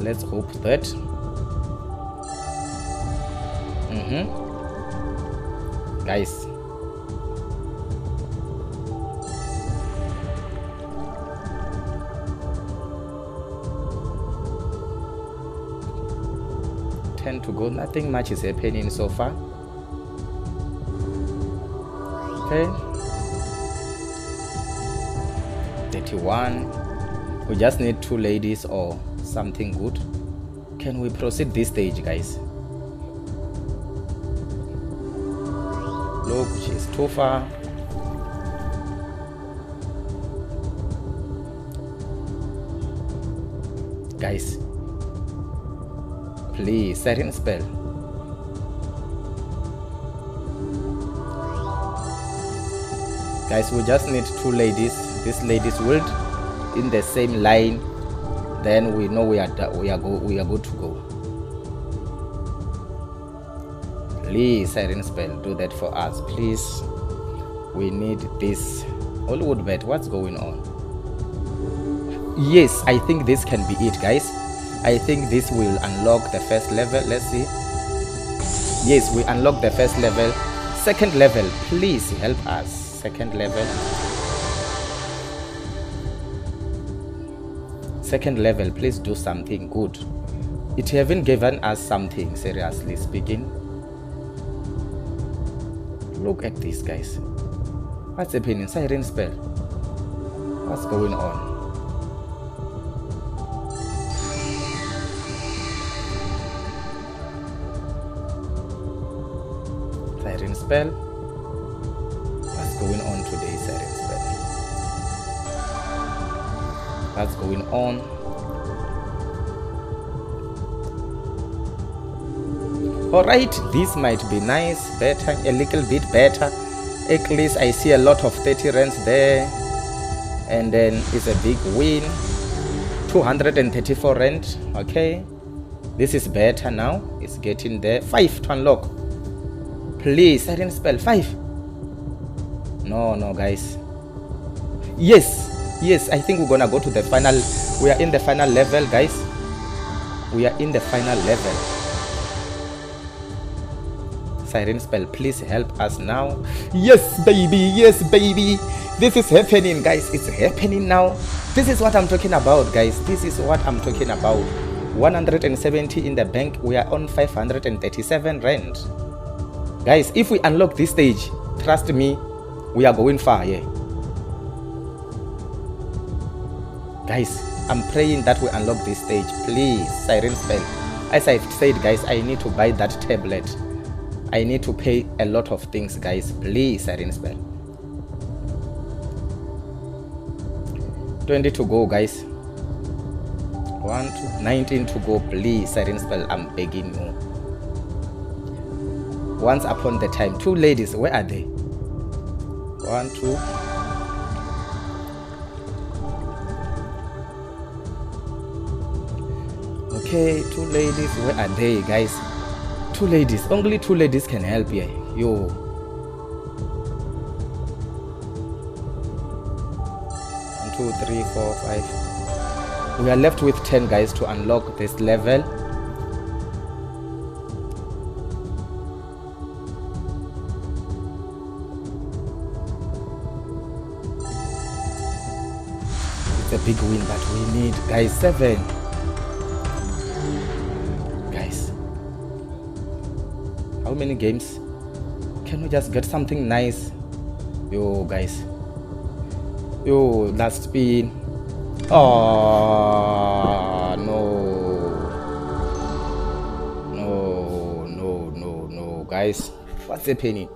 Let's hope that. Guys. To go. Nothing much is happening so far. Okay. 31. We just need 2 ladies or something good. Can we proceed this stage, guys? Look, she's too far. Guys, please, Siren spell. Guys, we just need 2 ladies. These ladies will in the same line. Then we know we are good to go. Please, Siren spell, do that for us, please. We need this. Hollywoodbet, what's going on? Yes, I think this can be it, guys. I think this will unlock the first level. Let's see. Yes, we unlock the first level. Second level, please help us. Second level. Second level, please do something good. It haven't given us something, seriously speaking. Look at this, guys. What's happening? Siren spell. What's going on? Siren spell. What's going on today, Siren spell? What's going on? Alright, this might be nice, better, a little bit better. At least I see a lot of 30 rands there. And then it's a big win. 234 rand. Okay. This is better now. It's getting there. 5 to unlock. Please, Siren spell. 5. No, guys. Yes, I think we're gonna go to the final. We are in the final level, guys. We are in the final level. Siren spell, please help us now. Yes, baby. This is happening, guys. It's happening now. This is what I'm talking about, guys. This is what I'm talking about. 170 in the bank. We are on 537 rand. Guys, if we unlock this stage, trust me, we are going far here. Guys, I'm praying that we unlock this stage. Please, Siren spell. As I've said, guys, I need to buy that tablet. I need to pay a lot of things, guys. Please, Siren spell. 20 to go, guys. 19 to go. Please, Siren spell. I'm begging you. Once upon the time. 2 ladies. Where are they? 1, 2. Okay, 2 ladies. Where are they, guys? 2 ladies. Only 2 ladies can help here. Yo. 1, 2, 3, 4, 5. We are left with 10 guys to unlock this level. It's a big win that we need, guys. 7. How many games? Can we just get something nice? Yo, guys. Yo, last spin. Oh, no, guys. What's happening?